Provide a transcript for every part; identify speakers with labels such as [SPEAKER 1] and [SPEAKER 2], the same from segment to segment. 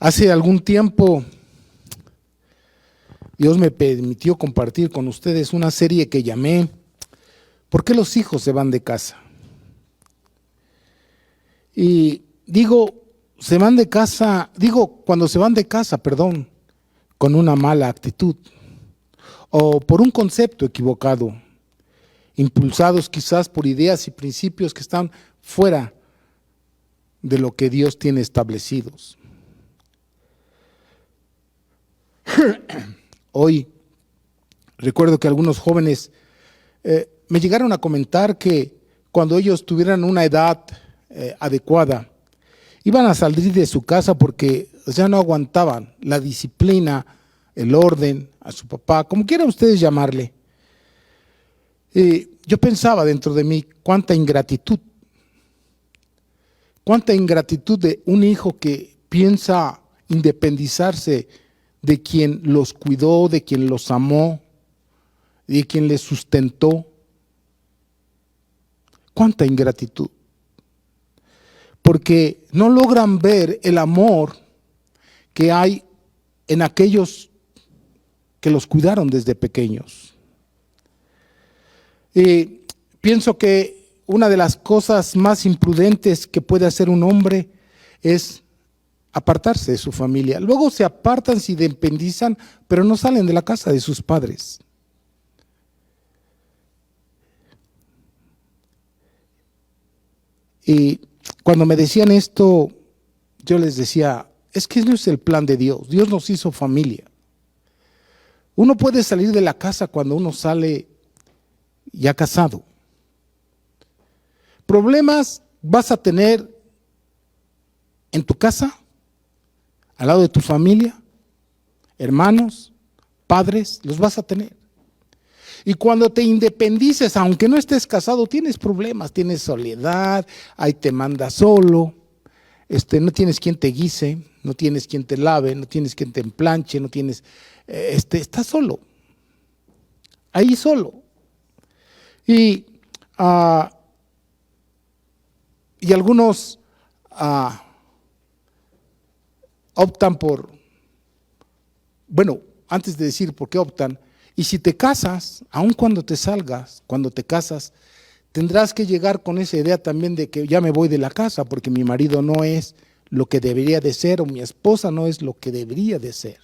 [SPEAKER 1] Hace algún tiempo Dios me permitió compartir con ustedes una serie que llamé ¿Por qué los hijos se van de casa? Y digo, cuando se van de casa, con una mala actitud o por un concepto equivocado, impulsados quizás por ideas y principios que están fuera de lo que Dios tiene establecidos. Hoy recuerdo que algunos jóvenes me llegaron a comentar que cuando ellos tuvieran una edad adecuada, iban a salir de su casa porque ya no aguantaban la disciplina, el orden, a su papá, como quieran ustedes llamarle. Yo pensaba dentro de mí cuánta ingratitud de un hijo que piensa independizarse de quien los cuidó, de quien los amó, de quien les sustentó. Cuánta ingratitud. Porque no logran ver el amor que hay en aquellos que los cuidaron desde pequeños. Pienso que una de las cosas más imprudentes que puede hacer un hombre es apartarse de su familia. Luego se apartan, se independizan, pero no salen de la casa de sus padres. Y cuando me decían esto, yo les decía, es que no es el plan de Dios. Dios nos hizo familia. Uno puede salir de la casa cuando uno sale ya casado. Problemas vas a tener en tu casa, al lado de tu familia, hermanos, padres, los vas a tener. Y cuando te independices, aunque no estés casado, tienes problemas, tienes soledad, ahí te mandas solo, no tienes quien te guise, no tienes quien te lave, no tienes quien te emplanche, no tienes, estás solo, ahí solo. Y algunos optan antes de decir por qué optan, y si te casas, aun cuando te casas, tendrás que llegar con esa idea también de que ya me voy de la casa porque mi marido no es lo que debería de ser o mi esposa no es lo que debería de ser.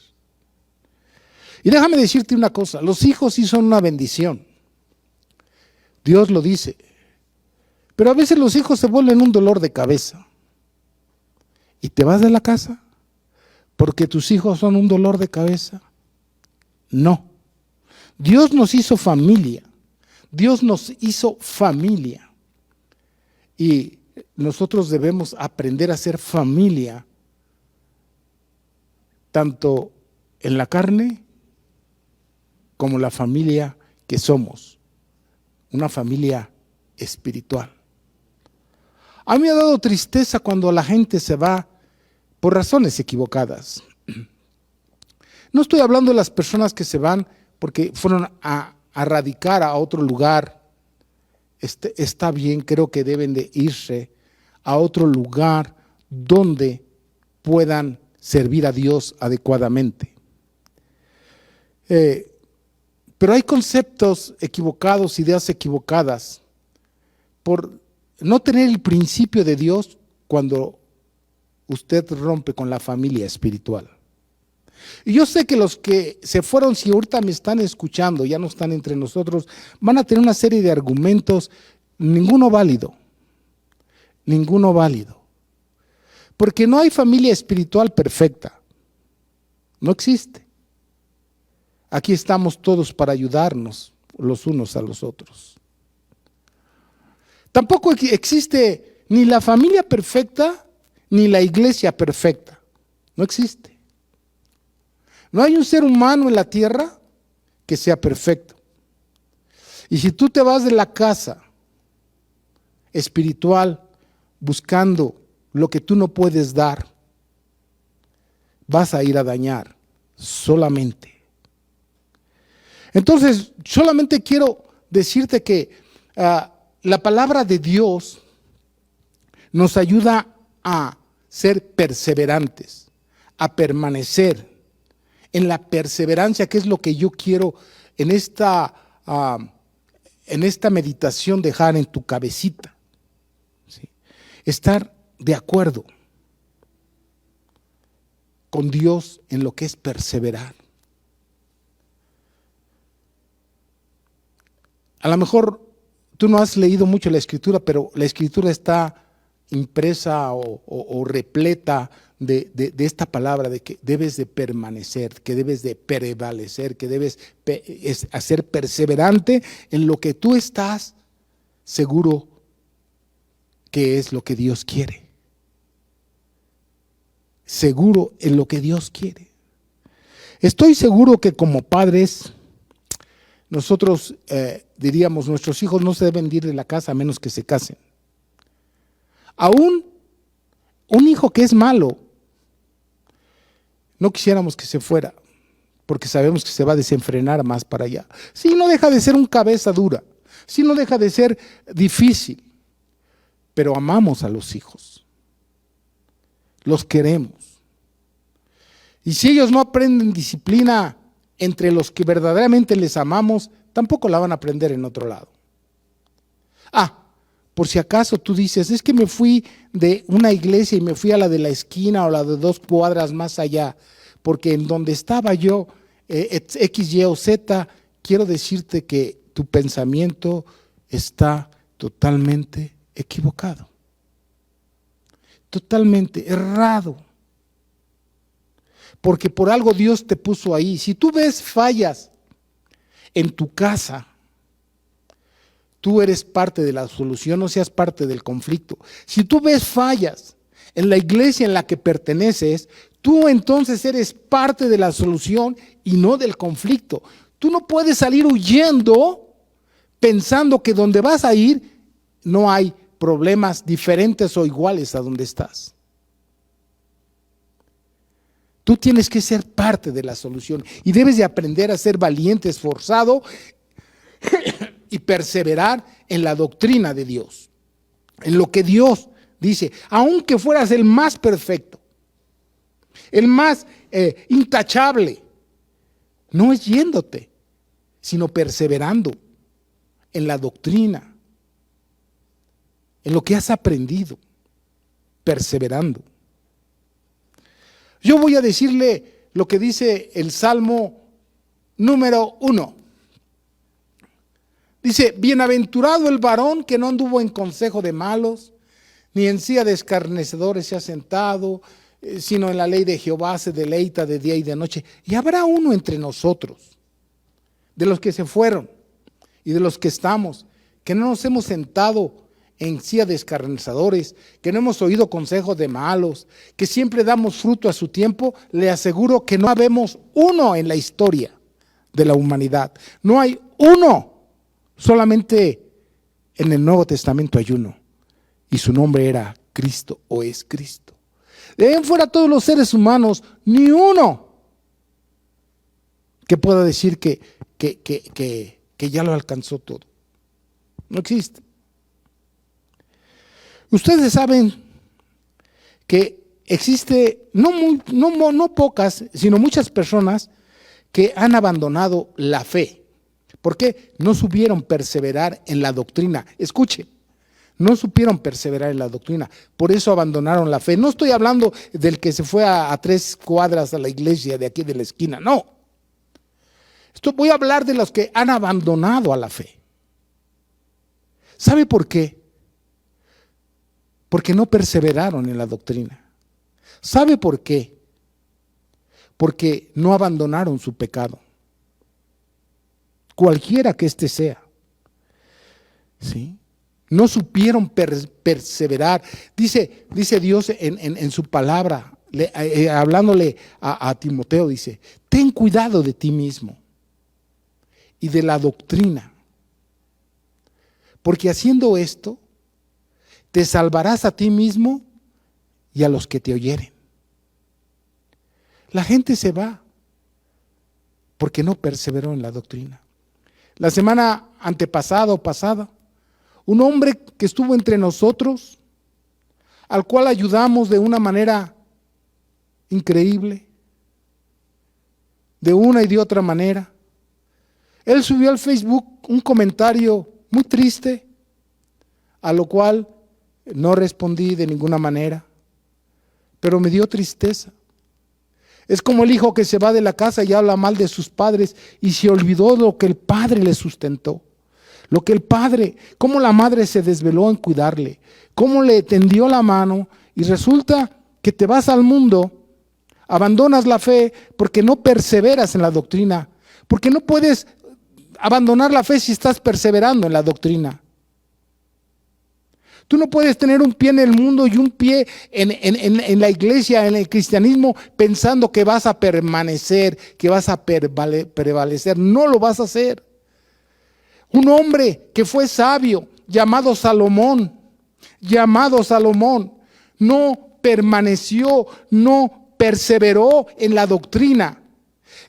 [SPEAKER 1] Y déjame decirte una cosa, los hijos sí son una bendición. Dios lo dice. Pero a veces los hijos se vuelven un dolor de cabeza. ¿Y te vas de la casa porque tus hijos son un dolor de cabeza? No. Dios nos hizo familia. Dios nos hizo familia. Y nosotros debemos aprender a ser familia, tanto en la carne como la familia que somos. Una familia espiritual. A mí me ha dado tristeza cuando la gente se va por razones equivocadas. No estoy hablando de las personas que se van porque fueron a radicar a otro lugar. Está bien, creo que deben de irse a otro lugar donde puedan servir a Dios adecuadamente. Pero hay conceptos equivocados, ideas equivocadas, por no tener el principio de Dios cuando usted rompe con la familia espiritual. Y yo sé que los que se fueron, si ahorita me están escuchando, ya no están entre nosotros, van a tener una serie de argumentos, ninguno válido. Porque no hay familia espiritual perfecta. No existe. Aquí estamos todos para ayudarnos los unos a los otros. Tampoco existe ni la familia perfecta ni la iglesia perfecta. No existe. No hay un ser humano en la tierra que sea perfecto. Y si tú te vas de la casa espiritual buscando lo que tú no puedes dar, vas a ir a dañar solamente. Entonces, solamente quiero decirte que la palabra de Dios nos ayuda a ser perseverantes, a permanecer en la perseverancia, que es lo que yo quiero en esta meditación dejar en tu cabecita, ¿sí? Estar de acuerdo con Dios en lo que es perseverar. A lo mejor tú no has leído mucho la Escritura, pero la Escritura está impresa o repleta de esta palabra de que debes de permanecer, que debes de prevalecer, que debes ser perseverante en lo que tú estás seguro que es lo que Dios quiere. Seguro en lo que Dios quiere. Estoy seguro que como padres, nosotros diríamos, nuestros hijos no se deben ir de la casa a menos que se casen. Aún un hijo que es malo, no quisiéramos que se fuera, porque sabemos que se va a desenfrenar más para allá. Sí, no deja de ser un cabeza dura, sí, no deja de ser difícil, pero amamos a los hijos, los queremos. Y si ellos no aprenden disciplina entre los que verdaderamente les amamos, tampoco la van a aprender en otro lado. Por si acaso tú dices, es que me fui de una iglesia y me fui a la de la esquina o la de 2 cuadras más allá, porque en donde estaba yo, X, Y o Z, quiero decirte que tu pensamiento está totalmente equivocado, totalmente errado, porque por algo Dios te puso ahí. Si tú ves fallas en tu casa, tú eres parte de la solución, no seas parte del conflicto. Si tú ves fallas en la iglesia en la que perteneces, tú entonces eres parte de la solución y no del conflicto. Tú no puedes salir huyendo pensando que donde vas a ir no hay problemas diferentes o iguales a donde estás. Tú tienes que ser parte de la solución y debes de aprender a ser valiente, esforzado y perseverar en la doctrina de Dios, en lo que Dios dice. Aunque fueras el más perfecto, el más intachable, no es yéndote, sino perseverando en la doctrina, en lo que has aprendido, perseverando. Yo voy a decirle lo que dice el Salmo número 1. Dice, bienaventurado el varón que no anduvo en consejo de malos, ni en silla de escarnecedores se ha sentado, sino en la ley de Jehová se deleita de día y de noche. Y habrá uno entre nosotros, de los que se fueron y de los que estamos, que no nos hemos sentado en silla de escarnecedores, que no hemos oído consejos de malos, que siempre damos fruto a su tiempo. Le aseguro que no habemos uno en la historia de la humanidad. No hay uno. Solamente en el Nuevo Testamento hay uno, y su nombre era Cristo o es Cristo. De ahí en fuera todos los seres humanos, ni uno que pueda decir que ya lo alcanzó todo. No existe. Ustedes saben que existe no pocas, sino muchas personas que han abandonado la fe. ¿Por qué? No supieron perseverar en la doctrina. Escuche, no supieron perseverar en la doctrina, por eso abandonaron la fe. No estoy hablando del que se fue a 3 cuadras a la iglesia de aquí de la esquina, no. Voy a hablar de los que han abandonado a la fe. ¿Sabe por qué? Porque no perseveraron en la doctrina. ¿Sabe por qué? Porque no abandonaron su pecado, cualquiera que éste sea. ¿Sí? No supieron perseverar. Dice Dios en su palabra, hablándole a Timoteo, dice, ten cuidado de ti mismo y de la doctrina, porque haciendo esto, te salvarás a ti mismo y a los que te oyeren. La gente se va porque no perseveró en la doctrina. La semana antepasada o pasada, un hombre que estuvo entre nosotros, al cual ayudamos de una manera increíble, de una y de otra manera. Él subió al Facebook un comentario muy triste, a lo cual no respondí de ninguna manera, pero me dio tristeza. Es como el hijo que se va de la casa y habla mal de sus padres y se olvidó de lo que el padre le sustentó. Lo que el padre, cómo la madre se desveló en cuidarle, cómo le tendió la mano, y resulta que te vas al mundo, abandonas la fe porque no perseveras en la doctrina, porque no puedes abandonar la fe si estás perseverando en la doctrina. Tú no puedes tener un pie en el mundo y un pie en la iglesia, en el cristianismo, pensando que vas a permanecer, que vas a prevalecer. No lo vas a hacer. Un hombre que fue sabio, llamado Salomón, no permaneció, no perseveró en la doctrina.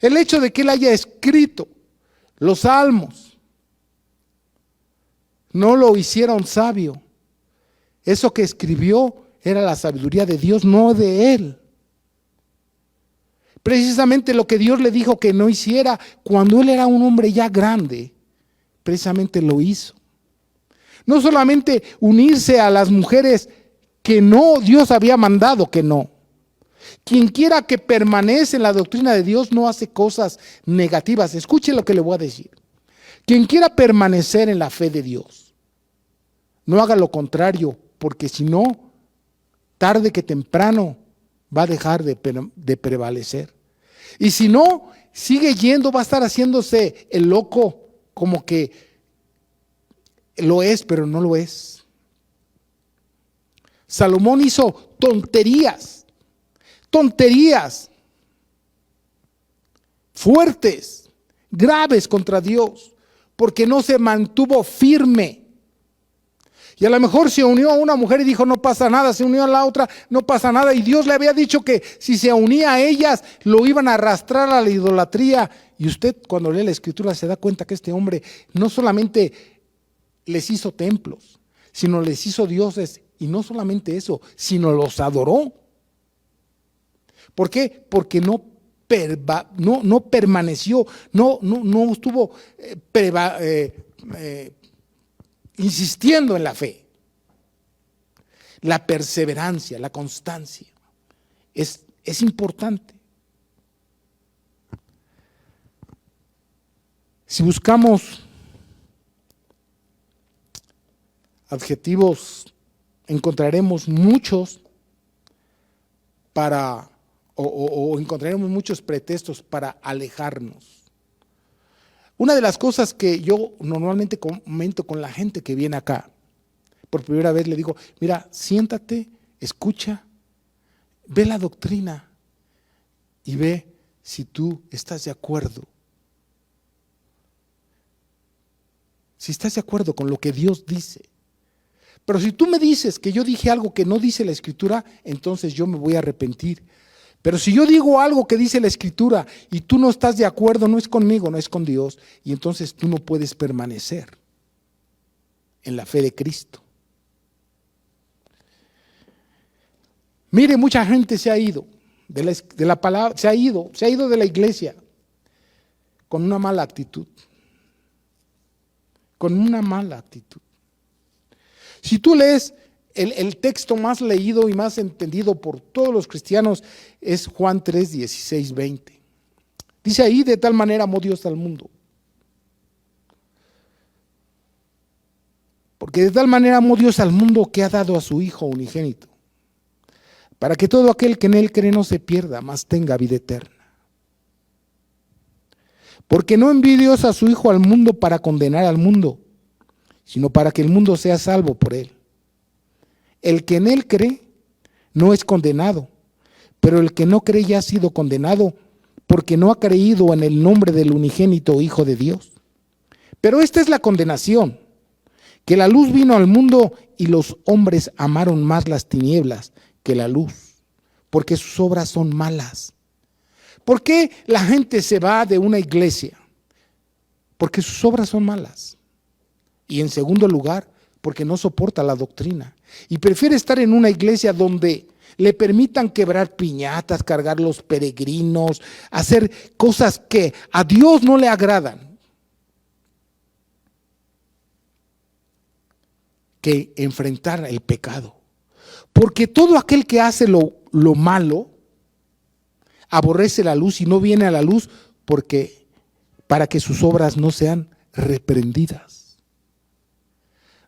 [SPEAKER 1] El hecho de que él haya escrito los salmos no lo hicieron sabio. Eso que escribió era la sabiduría de Dios, no de él. Precisamente lo que Dios le dijo que no hiciera cuando él era un hombre ya grande, precisamente lo hizo. No solamente unirse a las mujeres que no, Dios había mandado que no. Quien quiera que permanece en la doctrina de Dios no hace cosas negativas. Escuche lo que le voy a decir. Quien quiera permanecer en la fe de Dios, no haga lo contrario, porque si no, tarde que temprano va a dejar de prevalecer. Y si no, sigue yendo, va a estar haciéndose el loco, como que lo es, pero no lo es. Salomón hizo tonterías fuertes, graves contra Dios, porque no se mantuvo firme. Y a lo mejor se unió a una mujer y dijo no pasa nada, se unió a la otra, no pasa nada, y Dios le había dicho que si se unía a ellas lo iban a arrastrar a la idolatría. Y usted cuando lee la escritura se da cuenta que este hombre no solamente les hizo templos, sino les hizo dioses, y no solamente eso, sino los adoró. ¿Por qué? Porque no permaneció, no estuvo insistiendo en la fe. La perseverancia, la constancia es importante. Si buscamos adjetivos, encontraremos muchos o encontraremos muchos pretextos para alejarnos. Una de las cosas que yo normalmente comento con la gente que viene acá, por primera vez le digo, mira, siéntate, escucha, ve la doctrina y ve si tú estás de acuerdo. Si estás de acuerdo con lo que Dios dice. Pero si tú me dices que yo dije algo que no dice la Escritura, entonces yo me voy a arrepentir. Pero si yo digo algo que dice la Escritura y tú no estás de acuerdo, no es conmigo, no es con Dios, y entonces tú no puedes permanecer en la fe de Cristo. Mire, mucha gente se ha ido de la palabra, se ha ido de la iglesia con una mala actitud. Con una mala actitud. Si tú lees el texto más leído y más entendido por todos los cristianos es Juan 3, 16, 20. Dice ahí, de tal manera amó Dios al mundo. Porque de tal manera amó Dios al mundo que ha dado a su Hijo unigénito, para que todo aquel que en Él cree no se pierda, mas tenga vida eterna. Porque no envió Dios a su Hijo al mundo para condenar al mundo, sino para que el mundo sea salvo por Él. El que en Él cree no es condenado, pero el que no cree ya ha sido condenado porque no ha creído en el nombre del unigénito Hijo de Dios. Pero esta es la condenación, que la luz vino al mundo y los hombres amaron más las tinieblas que la luz, porque sus obras son malas. ¿Por qué la gente se va de una iglesia? Porque sus obras son malas. Y en segundo lugar, porque no soporta la doctrina. Y prefiere estar en una iglesia donde le permitan quebrar piñatas, cargar los peregrinos, hacer cosas que a Dios no le agradan, que enfrentar el pecado. Porque todo aquel que hace lo malo aborrece la luz y no viene a la luz para que sus obras no sean reprendidas.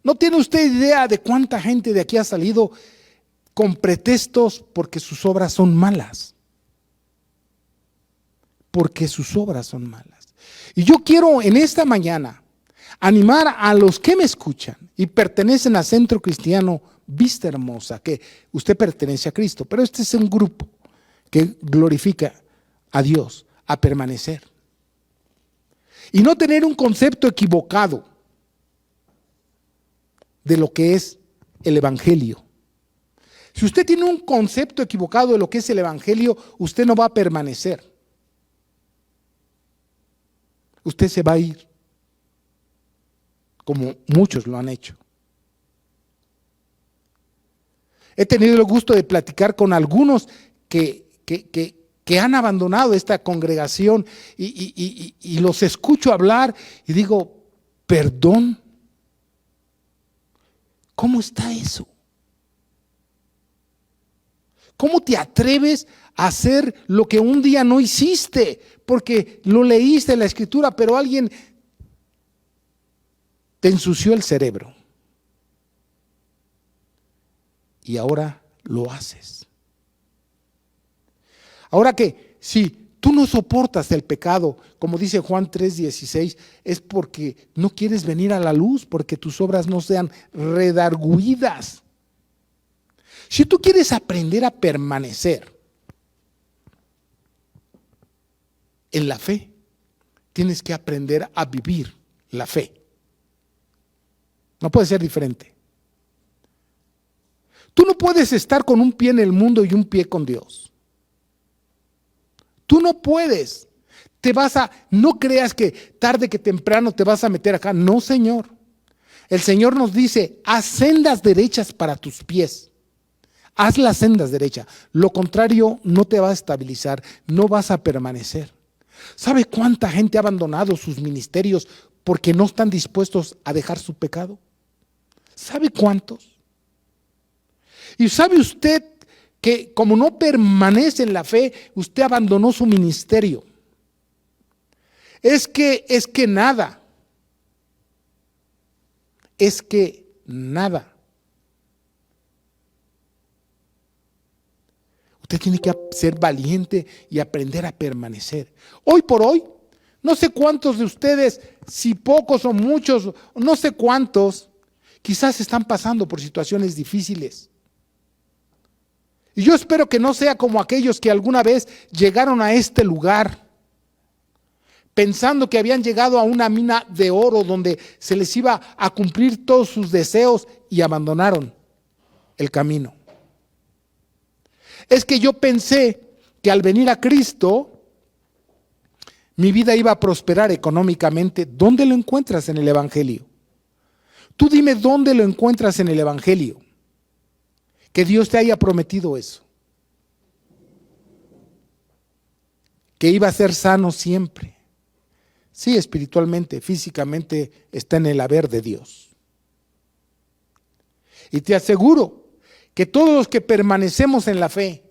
[SPEAKER 1] ¿No tiene usted idea de cuánta gente de aquí ha salido con pretextos porque sus obras son malas? Porque sus obras son malas. Y yo quiero en esta mañana animar a los que me escuchan y pertenecen al Centro Cristiano Vista Hermosa, que usted pertenece a Cristo, pero este es un grupo que glorifica a Dios, a permanecer. Y no tener un concepto equivocado de lo que es el Evangelio. Si usted tiene un concepto equivocado de lo que es el Evangelio, usted no va a permanecer. Usted se va a ir, como muchos lo han hecho. He tenido el gusto de platicar con algunos que han abandonado esta congregación y los escucho hablar y digo, perdón, ¿cómo está eso? ¿Cómo te atreves a hacer lo que un día no hiciste? Porque lo leíste en la Escritura, pero alguien te ensució el cerebro. Y ahora lo haces. Ahora que si tú no soportas el pecado, como dice Juan 3:16, es porque no quieres venir a la luz, porque tus obras no sean redargüidas. Si tú quieres aprender a permanecer en la fe, tienes que aprender a vivir la fe. No puede ser diferente. Tú no puedes estar con un pie en el mundo y un pie con Dios. Tú no puedes. No creas que tarde que temprano te vas a meter acá. No, Señor. El Señor nos dice, haz sendas derechas para tus pies. Haz las sendas derechas. Lo contrario no te va a estabilizar, no vas a permanecer. ¿Sabe cuánta gente ha abandonado sus ministerios porque no están dispuestos a dejar su pecado? ¿Sabe cuántos? ¿Y sabe usted que como no permanece en la fe, usted abandonó su ministerio? Es que nada. Usted tiene que ser valiente y aprender a permanecer. Hoy por hoy, no sé cuántos de ustedes, si pocos o muchos, no sé cuántos, quizás están pasando por situaciones difíciles. Y yo espero que no sea como aquellos que alguna vez llegaron a este lugar pensando que habían llegado a una mina de oro donde se les iba a cumplir todos sus deseos y abandonaron el camino. Es que yo pensé que al venir a Cristo mi vida iba a prosperar económicamente. ¿Dónde lo encuentras en el Evangelio? Tú dime dónde lo encuentras en el Evangelio. Que Dios te haya prometido eso. Que iba a ser sano siempre. Sí, espiritualmente, físicamente está en el haber de Dios. Y te aseguro que todos los que permanecemos en la fe,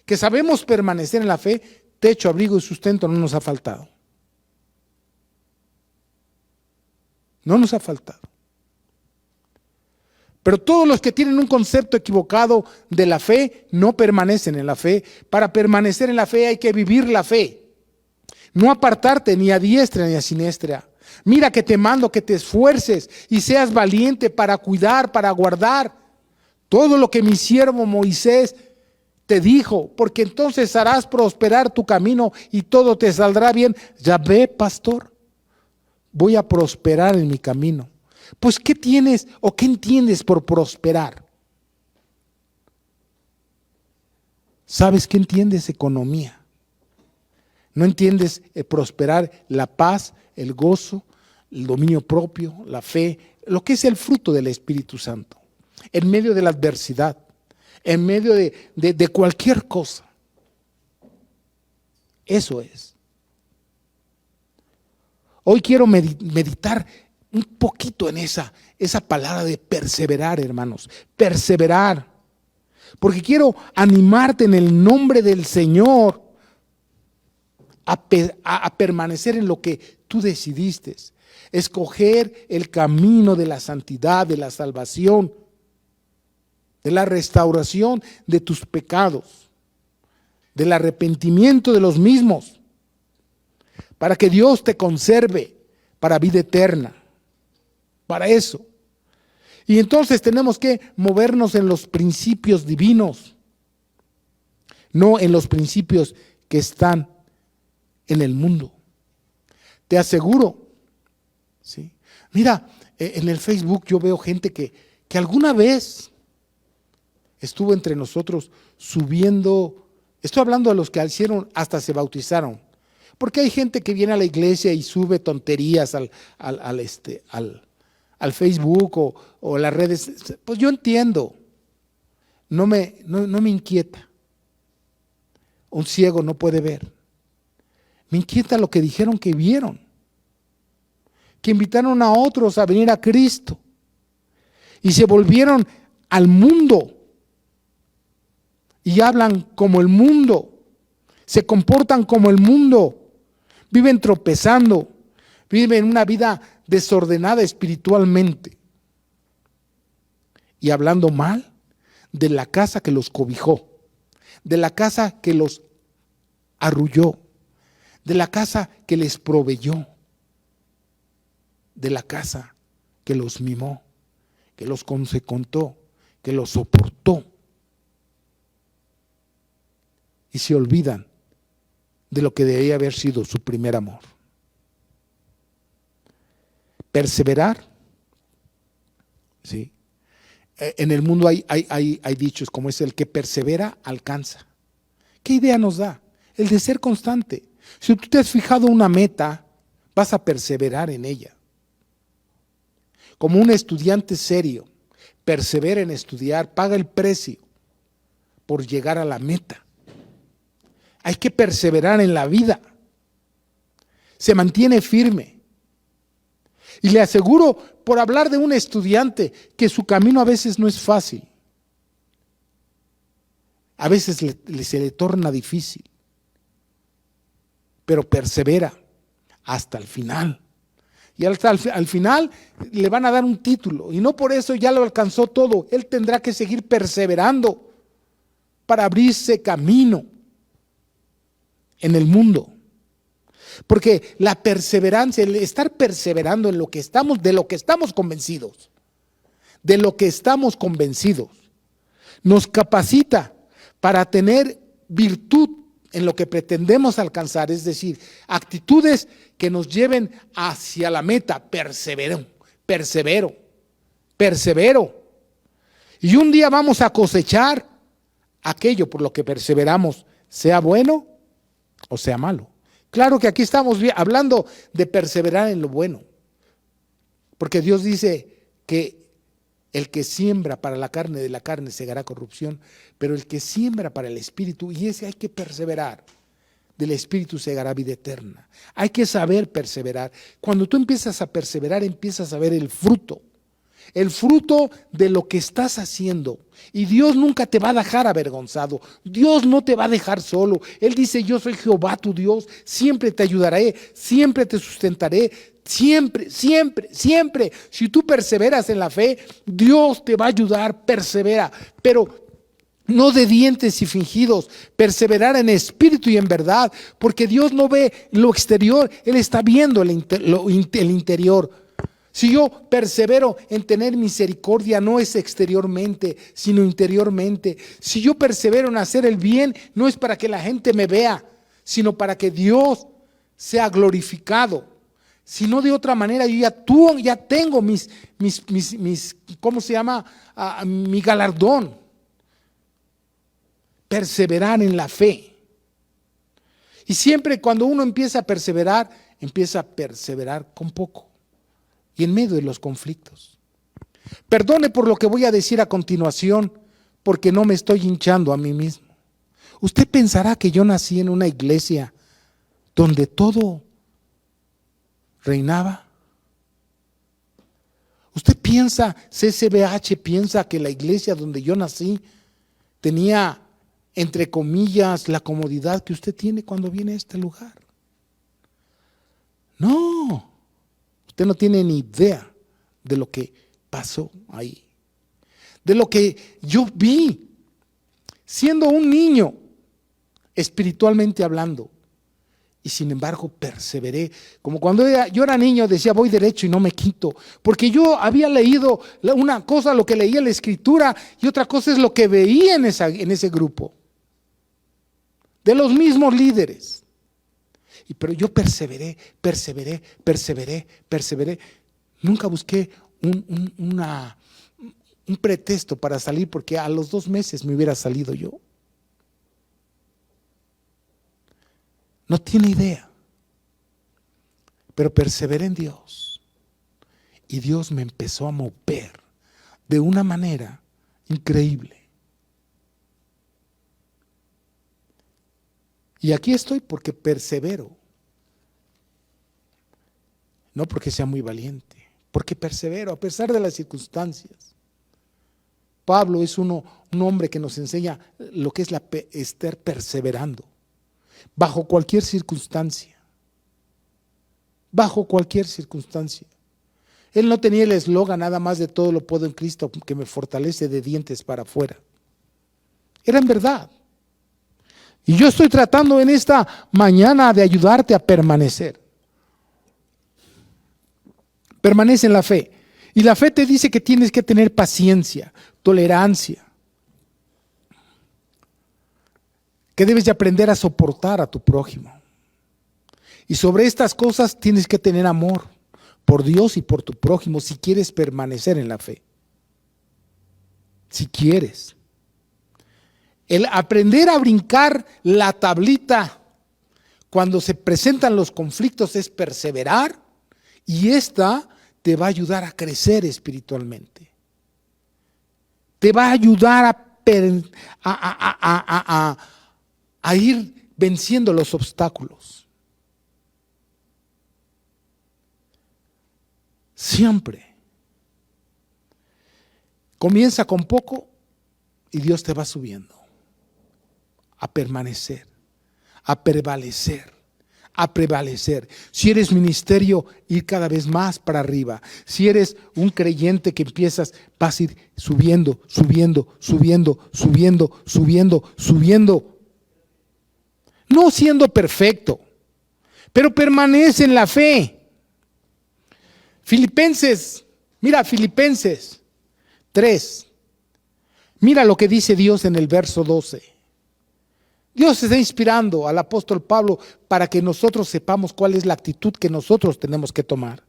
[SPEAKER 1] que sabemos permanecer en la fe, techo, abrigo y sustento no nos ha faltado. No nos ha faltado. Pero todos los que tienen un concepto equivocado de la fe no permanecen en la fe. Para permanecer en la fe hay que vivir la fe. No apartarte ni a diestra ni a siniestra. Mira que te mando que te esfuerces y seas valiente para cuidar, para guardar todo lo que mi siervo Moisés te dijo, porque entonces harás prosperar tu camino y todo te saldrá bien. Ya ve, pastor, voy a prosperar en mi camino. Pues, ¿qué tienes o qué entiendes por prosperar? ¿Sabes qué entiendes? Economía. No entiendes prosperar la paz, el gozo, el dominio propio, la fe, lo que es el fruto del Espíritu Santo. En medio de la adversidad, en medio de cualquier cosa. Eso es. Hoy quiero meditar un poquito en esa palabra de perseverar, hermanos. Perseverar. Porque quiero animarte en el nombre del Señor a permanecer en lo que tú decidiste. Escoger el camino de la santidad, de la salvación, de la restauración de tus pecados, del arrepentimiento de los mismos, para que Dios te conserve para vida eterna, para eso. Y entonces tenemos que movernos en los principios divinos, no en los principios que están en el mundo. Te aseguro, ¿sí? Mira, en el Facebook yo veo gente que alguna vez estuvo entre nosotros subiendo, estoy hablando de los que hicieron, hasta se bautizaron, porque hay gente que viene a la iglesia y sube tonterías al Facebook o las redes. Pues yo entiendo, no me inquieta. Un ciego no puede ver. Me inquieta lo que dijeron que vieron, que invitaron a otros a venir a Cristo y se volvieron al mundo y hablan como el mundo, se comportan como el mundo, viven tropezando, viven una vida desordenada espiritualmente y hablando mal de la casa que los cobijó, de la casa que los arrulló, de la casa que les proveyó, de la casa que los mimó, que los contó, que los soportó. Y se olvidan de lo que debía haber sido su primer amor. Perseverar, ¿sí? En el mundo hay dichos como es: el que persevera alcanza. ¿Qué idea nos da? El de ser constante. Si tú te has fijado una meta, vas a perseverar en ella. Como un estudiante serio, persevera en estudiar, paga el precio por llegar a la meta. Hay que perseverar en la vida. Se mantiene firme. Y le aseguro, por hablar de un estudiante, que su camino a veces no es fácil. A veces se le torna difícil. Pero persevera hasta el final. Y al final le van a dar un título. Y no por eso ya lo alcanzó todo. Él tendrá que seguir perseverando para abrirse camino en el mundo. Porque la perseverancia, el estar perseverando en lo que estamos, de lo que estamos convencidos, nos capacita para tener virtud en lo que pretendemos alcanzar, es decir, actitudes que nos lleven hacia la meta. Persevero. Y un día vamos a cosechar aquello por lo que perseveramos, sea bueno o sea malo. Claro que aquí estamos hablando de perseverar en lo bueno, porque Dios dice que el que siembra para la carne, de la carne segará corrupción, pero el que siembra para el Espíritu, y ese hay que perseverar, del Espíritu segará vida eterna. Hay que saber perseverar. Cuando tú empiezas a perseverar, empiezas a ver el fruto de lo que estás haciendo. Y Dios nunca te va a dejar avergonzado. Dios no te va a dejar solo. Él dice: yo soy Jehová tu Dios, siempre te ayudaré, siempre te sustentaré, siempre. Si tú perseveras en la fe, Dios te va a ayudar. Persevera, pero no de dientes y fingidos, perseverar en espíritu y en verdad, porque Dios no ve lo exterior, Él está viendo el interior. Si yo persevero en tener misericordia, no es exteriormente, sino interiormente. Si yo persevero en hacer el bien, no es para que la gente me vea, sino para que Dios sea glorificado. Si no, de otra manera, yo ya tengo mis ¿cómo se llama? Mi galardón. Perseverar en la fe. Y siempre cuando uno empieza a perseverar con poco. Y en medio de los conflictos. Perdone por lo que voy a decir a continuación, porque no me estoy hinchando a mí mismo. Usted pensará que yo nací en una iglesia donde todo reinaba. Usted piensa, CCBH piensa que la iglesia donde yo nací tenía, entre comillas, la comodidad que usted tiene cuando viene a este lugar. No, usted no tiene ni idea de lo que pasó ahí, de lo que yo vi siendo un niño, espiritualmente hablando. Y sin embargo perseveré, como cuando yo era niño decía voy derecho y no me quito, porque yo había leído una cosa lo que leía en la escritura y otra cosa es lo que veía en ese grupo, de los mismos líderes. Pero yo perseveré, nunca busqué un pretexto para salir, porque a los 2 meses me hubiera salido yo. No tiene idea. Pero perseveré en Dios. Y Dios me empezó a mover de una manera increíble. Y aquí estoy porque persevero. No porque sea muy valiente, porque persevero a pesar de las circunstancias. Pablo es un hombre que nos enseña lo que es estar perseverando. Bajo cualquier circunstancia. Bajo cualquier circunstancia. Él no tenía el eslogan nada más de todo lo puedo en Cristo que me fortalece de dientes para afuera. Era en verdad. Y yo estoy tratando en esta mañana de ayudarte a permanecer. Permanece en la fe. Y la fe te dice que tienes que tener paciencia, tolerancia. Que debes de aprender a soportar a tu prójimo. Y sobre estas cosas tienes que tener amor por Dios y por tu prójimo si quieres permanecer en la fe. Si quieres. El aprender a brincar la tablita cuando se presentan los conflictos es perseverar, y esta te va a ayudar a crecer espiritualmente. Te va a ayudar a ir venciendo los obstáculos. Siempre. Comienza con poco y Dios te va subiendo. A permanecer, a prevalecer, a prevalecer. Si eres ministerio, ir cada vez más para arriba. Si eres un creyente que empiezas, vas a ir subiendo, subiendo, subiendo, subiendo, subiendo, subiendo. No siendo perfecto, pero permanece en la fe. Filipenses 3. Mira lo que dice Dios en el verso 12. Dios está inspirando al apóstol Pablo para que nosotros sepamos cuál es la actitud que nosotros tenemos que tomar.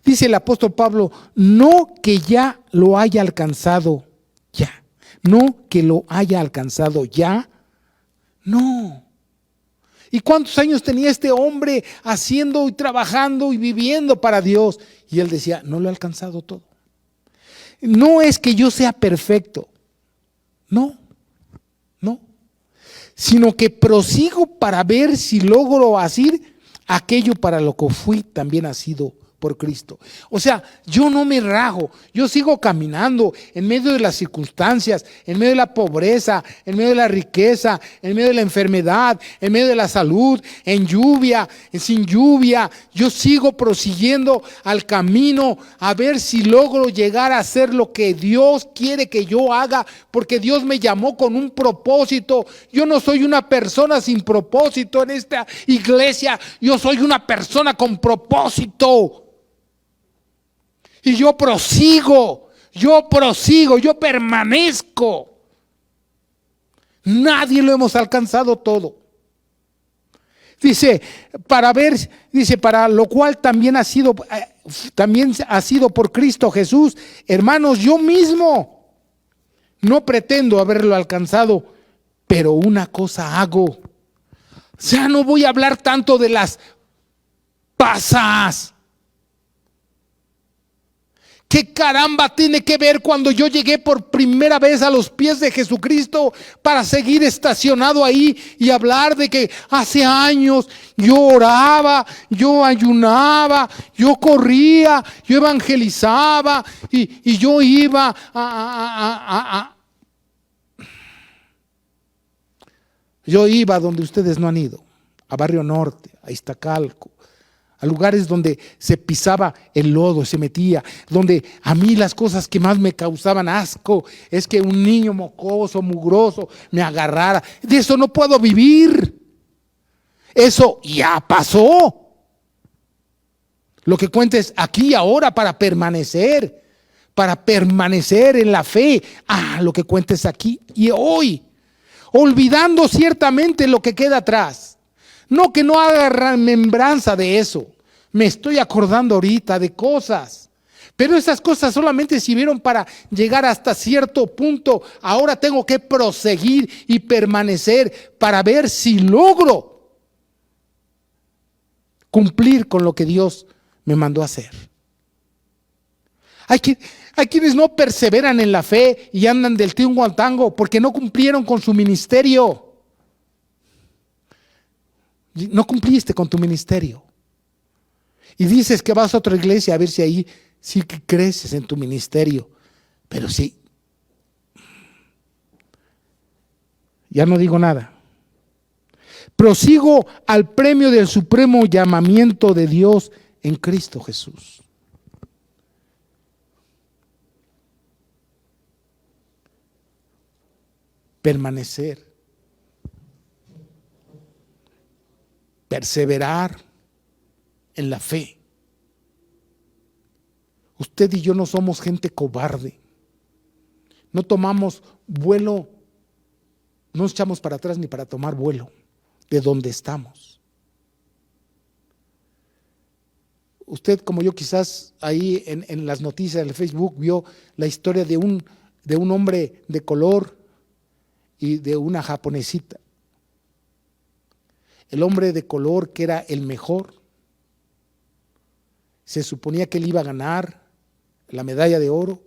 [SPEAKER 1] Dice el apóstol Pablo, no que ya lo haya alcanzado ya. No que lo haya alcanzado ya. No. ¿Y cuántos años tenía este hombre haciendo y trabajando y viviendo para Dios? Y él decía, no lo he alcanzado todo. No es que yo sea perfecto. No. Sino que prosigo para ver si logro hacer aquello para lo que fui también nacido por Cristo. O sea, yo no me rajo, yo sigo caminando en medio de las circunstancias, en medio de la pobreza, en medio de la riqueza, en medio de la enfermedad, en medio de la salud, en lluvia, sin lluvia. Yo sigo prosiguiendo al camino a ver si logro llegar a hacer lo que Dios quiere que yo haga, porque Dios me llamó con un propósito. Yo no soy una persona sin propósito en esta iglesia, yo soy una persona con propósito. Y yo prosigo, yo permanezco. Nadie lo hemos alcanzado todo. Dice, para lo cual también ha sido por Cristo Jesús. Hermanos, yo mismo no pretendo haberlo alcanzado, pero una cosa hago. O sea, no voy a hablar tanto de las pasas. ¿Qué caramba tiene que ver cuando yo llegué por primera vez a los pies de Jesucristo para seguir estacionado ahí y hablar de que hace años yo oraba, yo ayunaba, yo corría, yo evangelizaba y yo iba yo iba donde ustedes no han ido, a Barrio Norte, a Iztacalco, a lugares donde se pisaba el lodo, se metía, donde a mí las cosas que más me causaban asco es que un niño mocoso, mugroso, me agarrara. De eso no puedo vivir. Eso ya pasó. Lo que cuenta es aquí y ahora para permanecer en la fe. Lo que cuenta es aquí y hoy, olvidando ciertamente lo que queda atrás. No que no haga remembranza de eso. Me estoy acordando ahorita de cosas. Pero esas cosas solamente sirvieron para llegar hasta cierto punto. Ahora tengo que proseguir y permanecer para ver si logro cumplir con lo que Dios me mandó a hacer. Hay quienes no perseveran en la fe y andan del tingo al tango porque no cumplieron con su ministerio. No cumpliste con tu ministerio. Y dices que vas a otra iglesia a ver si ahí sí que creces en tu ministerio. Pero sí. Ya no digo nada. Prosigo al premio del supremo llamamiento de Dios en Cristo Jesús. Permanecer. Perseverar en la fe. Usted y yo no somos gente cobarde. No tomamos vuelo, no nos echamos para atrás ni para tomar vuelo de donde estamos. Usted, como yo, quizás ahí en las noticias del Facebook vio la historia de un hombre de color y de una japonesita. El hombre de color, que era el mejor, se suponía que él iba a ganar la medalla de oro.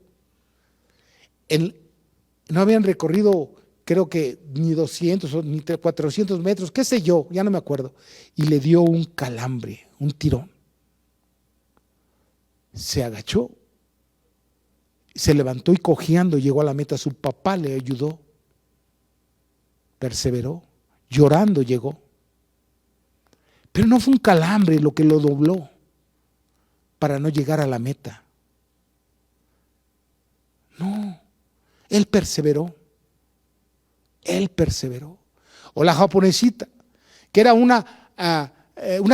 [SPEAKER 1] No habían recorrido, creo que ni 200 ni 400 metros, qué sé yo, ya no me acuerdo. Y le dio un calambre, un tirón. Se agachó, se levantó y cojeando llegó a la meta. Su papá le ayudó, perseveró, llorando llegó. Pero no fue un calambre lo que lo dobló para no llegar a la meta. No, él perseveró. Él perseveró. O la japonesita, que era una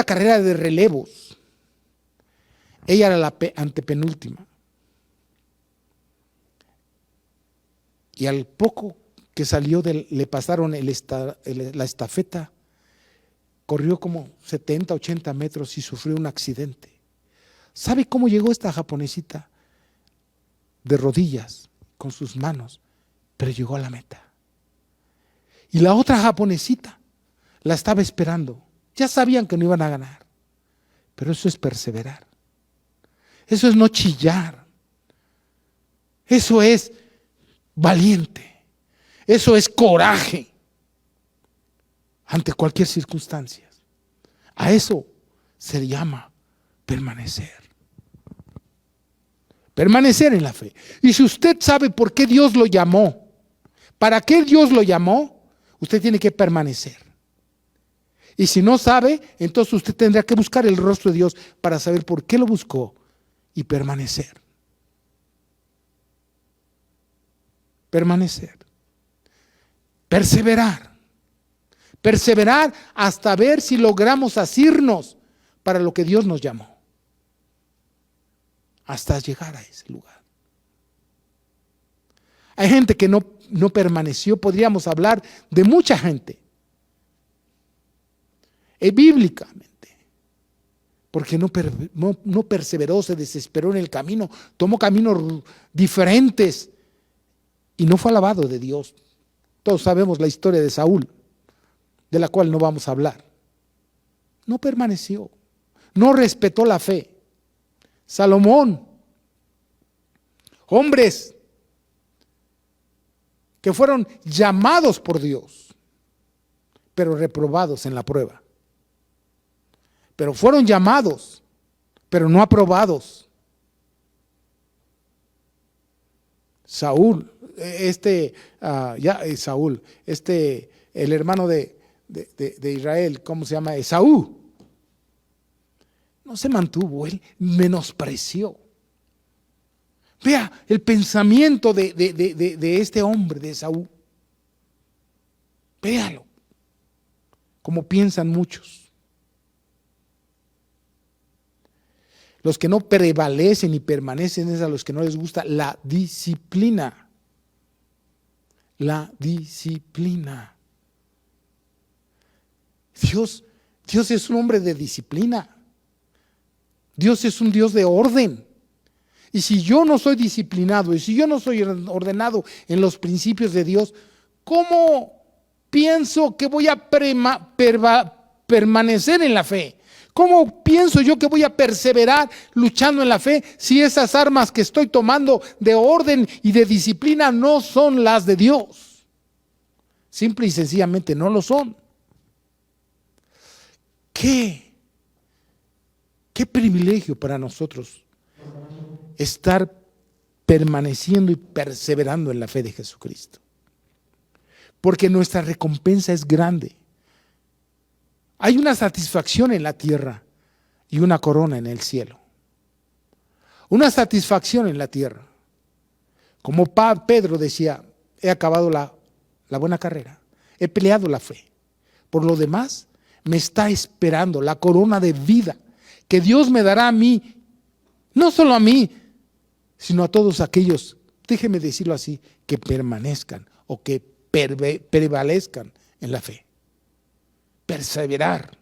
[SPEAKER 1] carrera de relevos. Ella era la antepenúltima. Y al poco que salió, le pasaron la estafeta. Corrió como 70, 80 metros y sufrió un accidente. ¿Sabe cómo llegó esta japonesita? De rodillas, con sus manos, pero llegó a la meta. Y la otra japonesita la estaba esperando. Ya sabían que no iban a ganar. Pero eso es perseverar. Eso es no chillar. Eso es valiente. Eso es coraje. Ante cualquier circunstancia. A eso se llama permanecer. Permanecer en la fe. Y si usted sabe por qué Dios lo llamó, para qué Dios lo llamó, usted tiene que permanecer. Y si no sabe, entonces usted tendrá que buscar el rostro de Dios para saber por qué lo buscó y permanecer. Permanecer. Perseverar. Perseverar hasta ver si logramos asirnos para lo que Dios nos llamó. Hasta llegar a ese lugar. Hay gente que no permaneció. Podríamos hablar de mucha gente. Bíblicamente. Porque no perseveró, se desesperó en el camino. Tomó caminos diferentes. Y no fue alabado de Dios. Todos sabemos la historia de Saúl, de la cual no vamos a hablar. No permaneció, no respetó la fe. Salomón Hombres que fueron llamados por Dios, pero reprobados en la prueba. Pero fueron llamados, pero no aprobados. Saúl, el hermano de Israel, ¿cómo se llama? Esaú. No se mantuvo, él menospreció. Vea el pensamiento de este hombre, de Esaú. Véalo, como piensan muchos. Los que no prevalecen y permanecen es a los que no les gusta la disciplina. La disciplina. Dios es un hombre de disciplina. Dios es un Dios de orden. Y si yo no soy disciplinado, y si yo no soy ordenado en los principios de Dios, ¿cómo pienso que voy a permanecer en la fe? ¿Cómo pienso yo que voy a perseverar luchando en la fe si esas armas que estoy tomando de orden y de disciplina no son las de Dios? Simple y sencillamente no lo son. ¿Qué privilegio para nosotros estar permaneciendo y perseverando en la fe de Jesucristo. Porque nuestra recompensa es grande. Hay una satisfacción en la tierra y una corona en el cielo. Una satisfacción en la tierra. Como Pedro decía, he acabado la buena carrera, he peleado la fe. Por lo demás, me está esperando la corona de vida que Dios me dará a mí, no solo a mí, sino a todos aquellos, déjeme decirlo así, que permanezcan o que prevalezcan en la fe. Perseverar.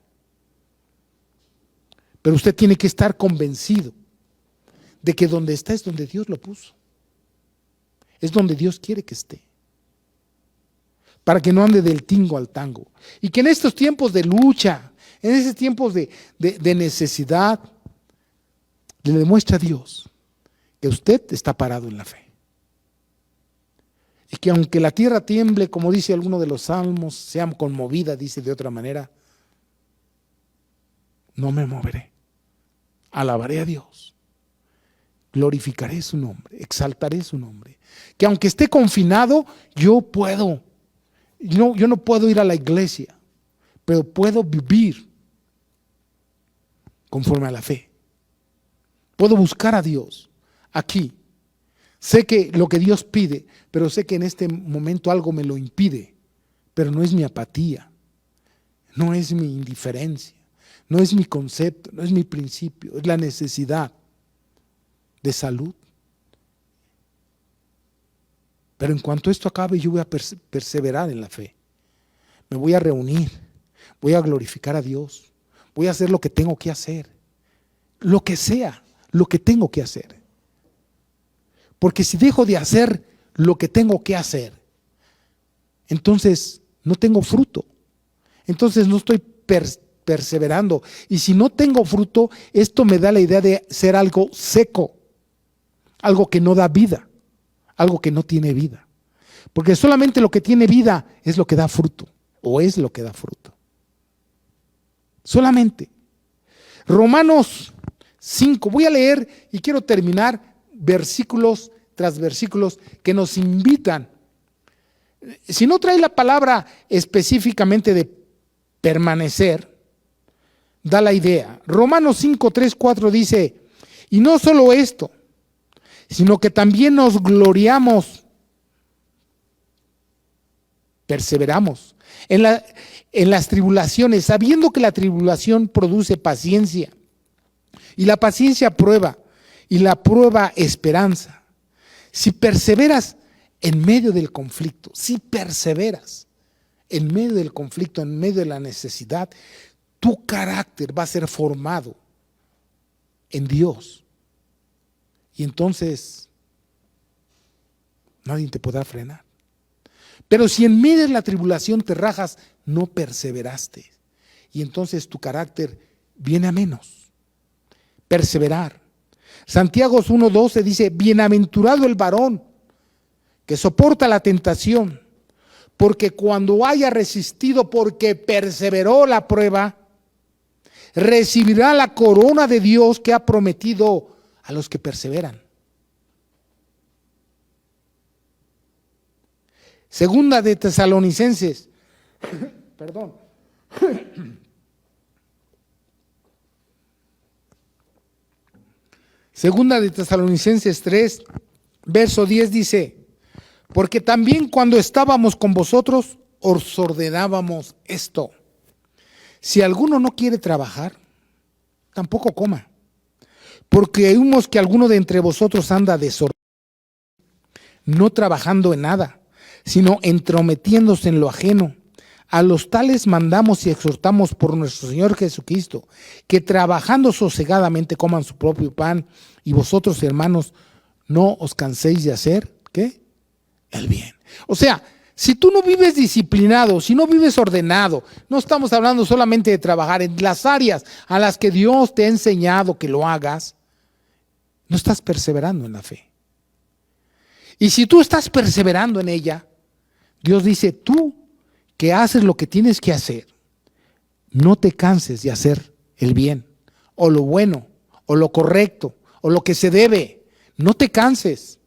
[SPEAKER 1] Pero usted tiene que estar convencido de que donde está es donde Dios lo puso. Es donde Dios quiere que esté. Para que no ande del tingo al tango. Y que en estos tiempos de lucha, en esos tiempos de necesidad, le demuestre a Dios que usted está parado en la fe. Y que aunque la tierra tiemble, como dice alguno de los salmos, sea conmovida, dice de otra manera, no me moveré. Alabaré a Dios. Glorificaré su nombre, exaltaré su nombre. Que aunque esté confinado, yo no puedo ir a la iglesia, pero puedo vivir conforme a la fe. Puedo buscar a Dios aquí. Sé que lo que Dios pide, pero sé que en este momento algo me lo impide. Pero no es mi apatía, no es mi indiferencia, no es mi concepto, no es mi principio, es la necesidad de salud. Pero en cuanto esto acabe, yo voy a perseverar en la fe. Me voy a reunir, voy a glorificar a Dios, voy a hacer lo que tengo que hacer, lo que sea, lo que tengo que hacer. Porque si dejo de hacer lo que tengo que hacer, entonces no tengo fruto. Entonces no estoy perseverando. Y si no tengo fruto, esto me da la idea de ser algo seco, algo que no da vida, algo que no tiene vida. Porque solamente lo que tiene vida es lo que da fruto, o es lo que da fruto. Solamente. Romanos 5, voy a leer y quiero terminar versículos tras versículos que nos invitan. Si no trae la palabra específicamente de permanecer, da la idea. Romanos 5, 3, 4 dice, y no solo esto, sino que también nos gloriamos, perseveramos en las tribulaciones, sabiendo que la tribulación produce paciencia, y la paciencia prueba, y la prueba esperanza. Si perseveras en medio del conflicto, si perseveras en medio del conflicto, en medio de la necesidad, tu carácter va a ser formado en Dios. Y entonces nadie te podrá frenar. Pero si en medio de la tribulación te rajas, no perseveraste. Y entonces tu carácter viene a menos. Perseverar. Santiago 1:12 dice, bienaventurado el varón que soporta la tentación, porque cuando haya resistido, porque perseveró la prueba, recibirá la corona de Dios que ha prometido a los que perseveran. Segunda de Tesalonicenses, perdón. Segunda de Tesalonicenses 3, verso 10 dice, porque también cuando estábamos con vosotros os ordenábamos esto. Si alguno no quiere trabajar, tampoco coma, porque oímos que alguno de entre vosotros anda desordenado, no trabajando en nada, sino entrometiéndose en lo ajeno. A los tales mandamos y exhortamos por nuestro Señor Jesucristo, que trabajando sosegadamente coman su propio pan, y vosotros, hermanos, no os canséis de hacer, ¿qué? El bien. O sea, si tú no vives disciplinado, si no vives ordenado, no estamos hablando solamente de trabajar en las áreas a las que Dios te ha enseñado que lo hagas, no estás perseverando en la fe. Y si tú estás perseverando en ella, Dios dice, tú que haces lo que tienes que hacer, no te canses de hacer el bien, o lo bueno, o lo correcto, o lo que se debe. No te canses.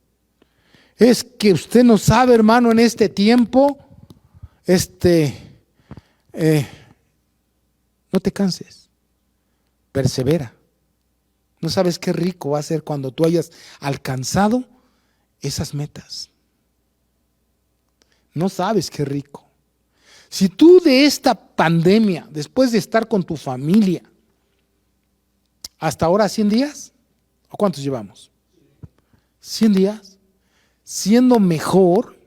[SPEAKER 1] Es que usted no sabe, hermano, en este tiempo, no te canses. Persevera. No sabes qué rico va a ser cuando tú hayas alcanzado esas metas. No sabes qué rico. Si tú de esta pandemia, después de estar con tu familia, hasta ahora 100 días, ¿o cuántos llevamos? 100 días, siendo mejor,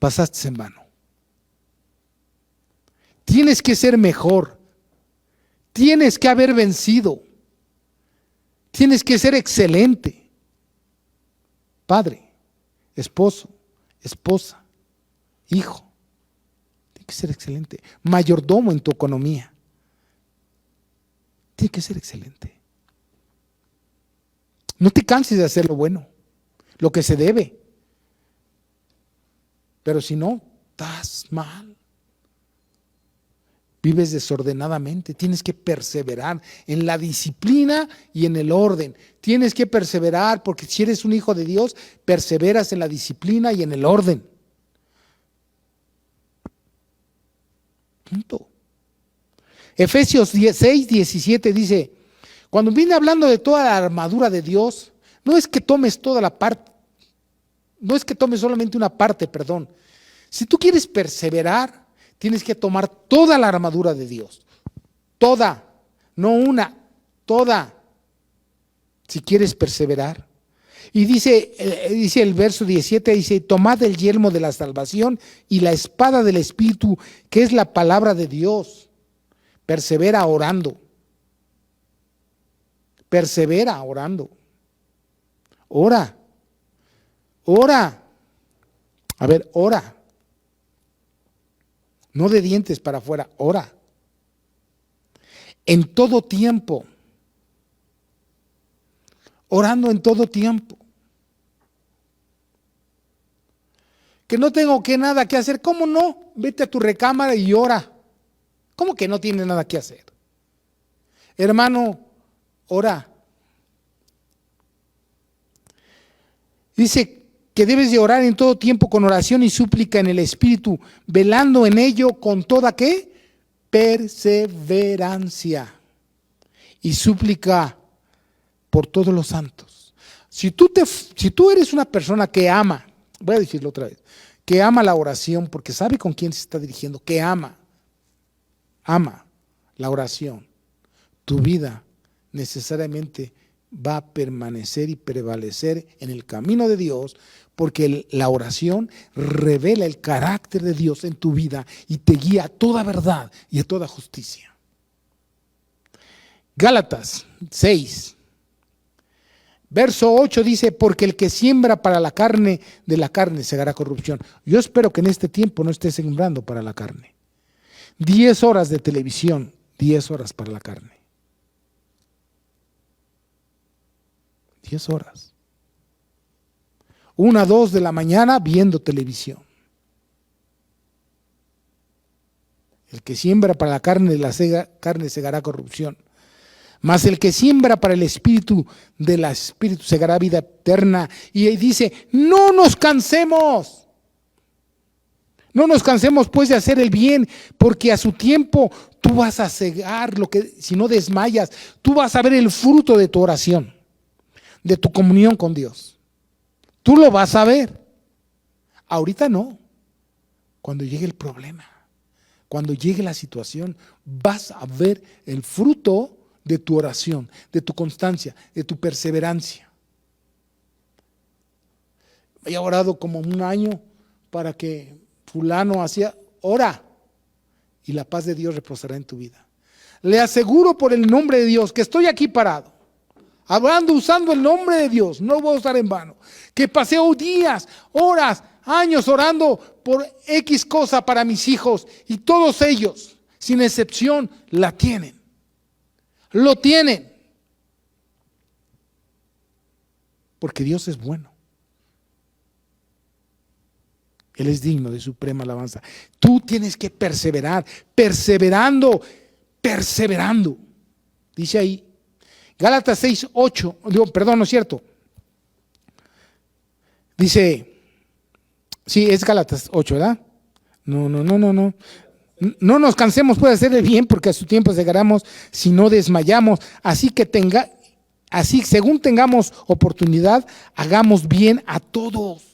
[SPEAKER 1] pasaste en vano. Tienes que ser mejor, tienes que haber vencido, tienes que ser excelente. Padre, esposo, esposa, hijo, tiene que ser excelente. Mayordomo en tu economía, tiene que ser excelente. No te canses de hacer lo bueno, lo que se debe. Pero si no, estás mal. Vives desordenadamente. Tienes que perseverar en la disciplina y en el orden. Tienes que perseverar porque si eres un hijo de Dios, perseveras en la disciplina y en el orden. Punto. Efesios 6:17 dice, cuando viene hablando de toda la armadura de Dios, no es que tomes toda la parte, no es que tomes solamente una parte, perdón. Si tú quieres perseverar, tienes que tomar toda la armadura de Dios. Toda, no una, toda. Si quieres perseverar. Y dice el verso 17, dice, tomad el yelmo de la salvación y la espada del Espíritu, que es la palabra de Dios. Persevera orando. Persevera orando. Ora. Ora. A ver, ora. No de dientes para afuera, ora. En todo tiempo. Orando en todo tiempo. Que no tengo nada que hacer. ¿Cómo no? Vete a tu recámara y ora. ¿Cómo que no tienes nada que hacer? Hermano, ora. Dice que debes de orar en todo tiempo con oración y súplica en el Espíritu, velando en ello con toda ¿qué? Perseverancia y súplica por todos los santos. Si tú eres una persona que ama, voy a decirlo otra vez, que ama la oración porque sabe con quién se está dirigiendo, que ama la oración, tu vida necesariamente va a permanecer y prevalecer en el camino de Dios, porque la oración revela el carácter de Dios en tu vida y te guía a toda verdad y a toda justicia. Gálatas 6, verso 8 dice, porque el que siembra para la carne, de la carne segará corrupción. Yo espero que en este tiempo no estés sembrando para la carne. 10 horas de televisión, 10 horas para la carne. 10 horas. 1, 2 de la mañana viendo televisión. El que siembra para la carne, carne segará corrupción. Mas el que siembra para el espíritu, del espíritu segará vida eterna. Y ahí dice, no nos cansemos. No nos cansemos pues de hacer el bien, porque a su tiempo tú vas a cegar lo que, si no desmayas, tú vas a ver el fruto de tu oración, de tu comunión con Dios. Tú lo vas a ver. Ahorita no. Cuando llegue el problema, cuando llegue la situación, vas a ver el fruto de tu oración, de tu constancia, de tu perseverancia. He orado como 1 año para que fulano hacía, ora, y la paz de Dios reposará en tu vida. Le aseguro por el nombre de Dios que estoy aquí parado, hablando, usando el nombre de Dios, no lo voy a usar en vano, que paseo días, horas, años orando por X cosa para mis hijos, y todos ellos, sin excepción, la tienen. Lo tienen. Porque Dios es bueno. Él es digno de suprema alabanza. Tú tienes que perseverar, perseverando. Dice ahí, Gálatas 6:8, perdón, no es cierto. Dice, sí, es Gálatas 8, ¿verdad? No. No nos cansemos pues de hacer el bien, porque a su tiempo llegaremos si no desmayamos. Así según tengamos oportunidad, hagamos bien a todos.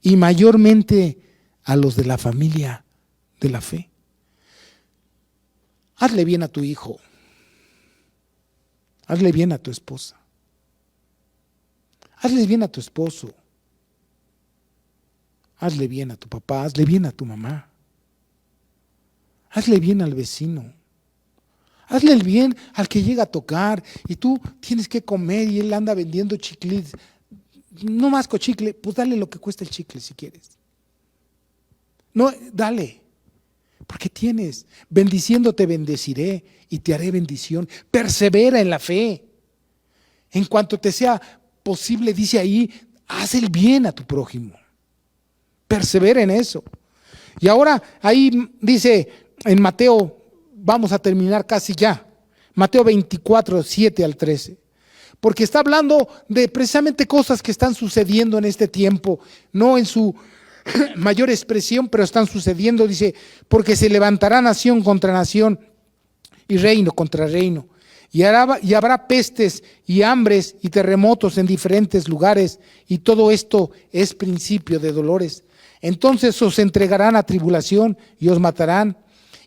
[SPEAKER 1] Y mayormente a los de la familia de la fe. Hazle bien a tu hijo. Hazle bien a tu esposa. Hazle bien a tu esposo. Hazle bien a tu papá. Hazle bien a tu mamá. Hazle bien al vecino. Hazle el bien al que llega a tocar y tú tienes que comer y él anda vendiendo chicles. No más con chicle, pues dale lo que cuesta el chicle si quieres. No, dale, porque tienes. Bendiciendo te bendeciré y te haré bendición. Persevera en la fe. En cuanto te sea posible, dice ahí, haz el bien a tu prójimo. Persevera en eso. Y ahora ahí dice en Mateo, vamos a terminar casi ya. Mateo 24, 7 al 13. Porque está hablando de precisamente cosas que están sucediendo en este tiempo, no en su mayor expresión, pero están sucediendo. Dice, porque se levantará nación contra nación y reino contra reino. Y habrá pestes y hambres y terremotos en diferentes lugares, y todo esto es principio de dolores. Entonces os entregarán a tribulación y os matarán,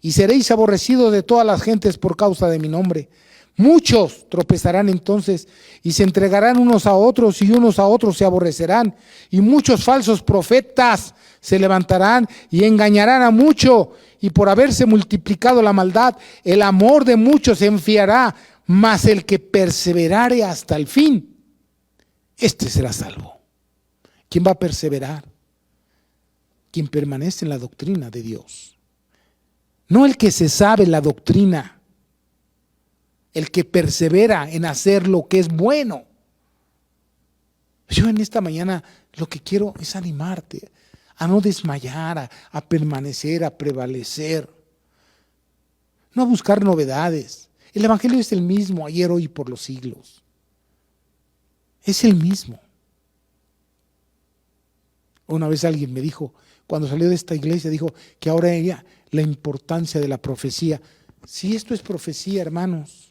[SPEAKER 1] y seréis aborrecidos de todas las gentes por causa de mi nombre. Muchos tropezarán entonces y se entregarán unos a otros y unos a otros se aborrecerán, y muchos falsos profetas se levantarán y engañarán a mucho, y por haberse multiplicado la maldad, el amor de muchos se enfriará, mas el que perseverare hasta el fin, este será salvo. ¿Quién va a perseverar? Quien permanece en la doctrina de Dios. No el que se sabe la doctrina. El que persevera en hacer lo que es bueno. Yo en esta mañana lo que quiero es animarte a no desmayar, a permanecer, a prevalecer. No a buscar novedades. El evangelio es el mismo ayer, hoy y por los siglos. Es el mismo. Una vez alguien me dijo, cuando salió de esta iglesia, dijo que ahora era la importancia de la profecía. Si esto es profecía, hermanos.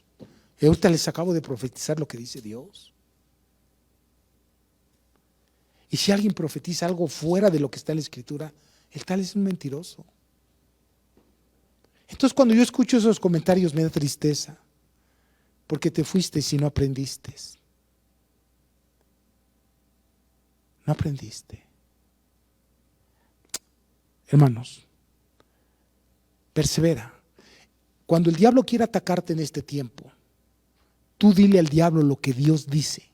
[SPEAKER 1] Y ahorita les acabo de profetizar lo que dice Dios. Y si alguien profetiza algo fuera de lo que está en la Escritura, el tal es un mentiroso. Entonces cuando yo escucho esos comentarios me da tristeza, porque te fuiste si no aprendiste. No aprendiste. Hermanos, persevera. Cuando el diablo quiera atacarte en este tiempo, tú dile al diablo lo que Dios dice.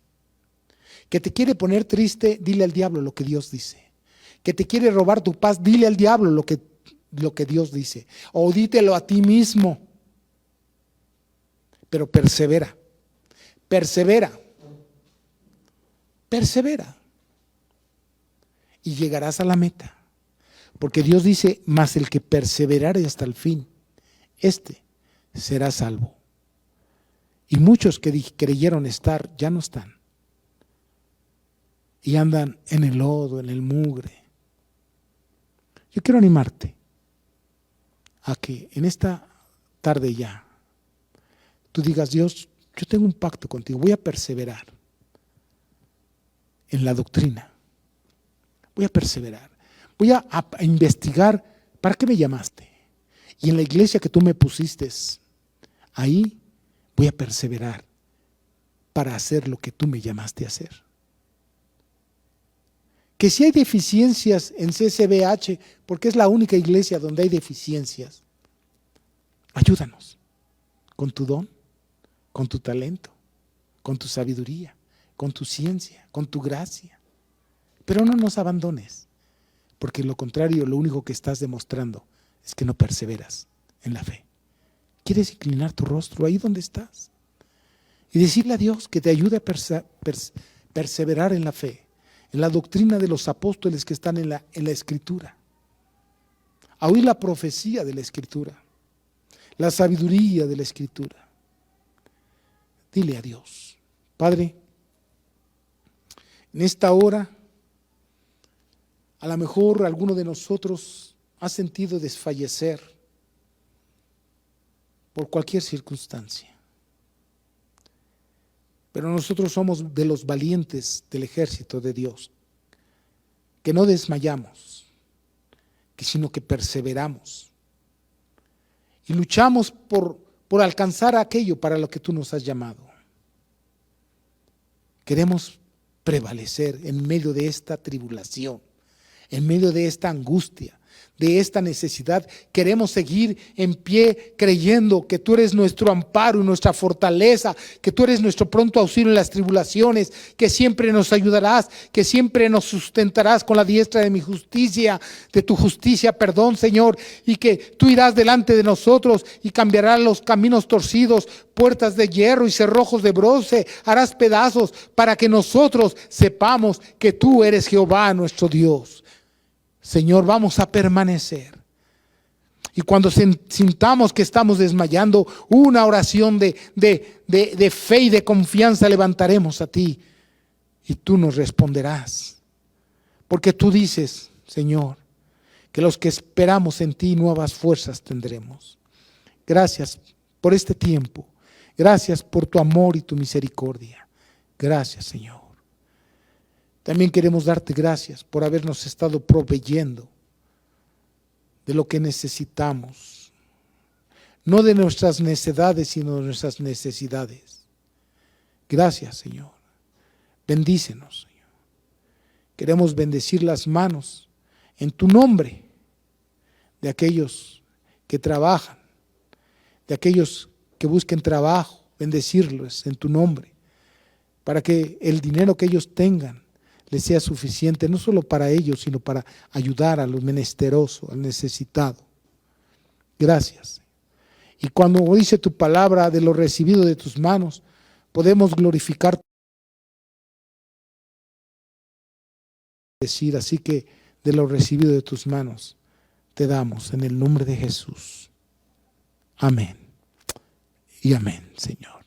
[SPEAKER 1] Que te quiere poner triste, dile al diablo lo que Dios dice. Que te quiere robar tu paz, dile al diablo lo que Dios dice. O dítelo a ti mismo. Pero persevera. Persevera. persevera y llegarás a la meta. Porque Dios dice, mas el que perseverare hasta el fin, este será salvo. Y muchos que creyeron estar, ya no están. Y andan en el lodo, en el mugre. Yo quiero animarte a que en esta tarde ya, tú digas, Dios, yo tengo un pacto contigo, voy a perseverar en la doctrina. Voy a perseverar. Voy a investigar para qué me llamaste. Y en la iglesia que tú me pusiste, ahí voy a perseverar para hacer lo que tú me llamaste a hacer. Que si hay deficiencias en CCBH, porque es la única iglesia donde hay deficiencias, ayúdanos con tu don, con tu talento, con tu sabiduría, con tu ciencia, con tu gracia. Pero no nos abandones, porque lo contrario, lo único que estás demostrando es que no perseveras en la fe. ¿Quieres inclinar tu rostro ahí donde estás? Y decirle a Dios que te ayude a perseverar en la fe, en la doctrina de los apóstoles que están en la Escritura, a oír la profecía de la Escritura, la sabiduría de la Escritura. Dile a Dios, Padre, en esta hora, a lo mejor alguno de nosotros ha sentido desfallecer por cualquier circunstancia. Pero nosotros somos de los valientes del ejército de Dios, que no desmayamos, sino que perseveramos y luchamos por alcanzar aquello para lo que tú nos has llamado. Queremos prevalecer en medio de esta tribulación, en medio de esta angustia, de esta necesidad. Queremos seguir en pie creyendo que tú eres nuestro amparo y nuestra fortaleza, que tú eres nuestro pronto auxilio en las tribulaciones, que siempre nos ayudarás, que siempre nos sustentarás con la diestra de mi justicia, de tu justicia, perdón, Señor, y que tú irás delante de nosotros y cambiarás los caminos torcidos, puertas de hierro y cerrojos de bronce, harás pedazos para que nosotros sepamos que tú eres Jehová nuestro Dios. Señor, vamos a permanecer. Y cuando sintamos que estamos desmayando, una oración de fe y de confianza levantaremos a ti. Y tú nos responderás. Porque tú dices, Señor, que los que esperamos en ti nuevas fuerzas tendremos. Gracias por este tiempo. Gracias por tu amor y tu misericordia. Gracias, Señor. También queremos darte gracias por habernos estado proveyendo de lo que necesitamos. No de nuestras necedades, sino de nuestras necesidades. Gracias, Señor. Bendícenos, Señor. Queremos bendecir las manos en tu nombre de aquellos que trabajan, de aquellos que busquen trabajo, bendecirlos en tu nombre, para que el dinero que ellos tengan les sea suficiente, no solo para ellos, sino para ayudar a los menesterosos, al necesitado. Gracias. Y cuando dice tu palabra de lo recibido de tus manos, podemos glorificar. Decir, así que de lo recibido de tus manos te damos en el nombre de Jesús. Amén. Y amén, Señor.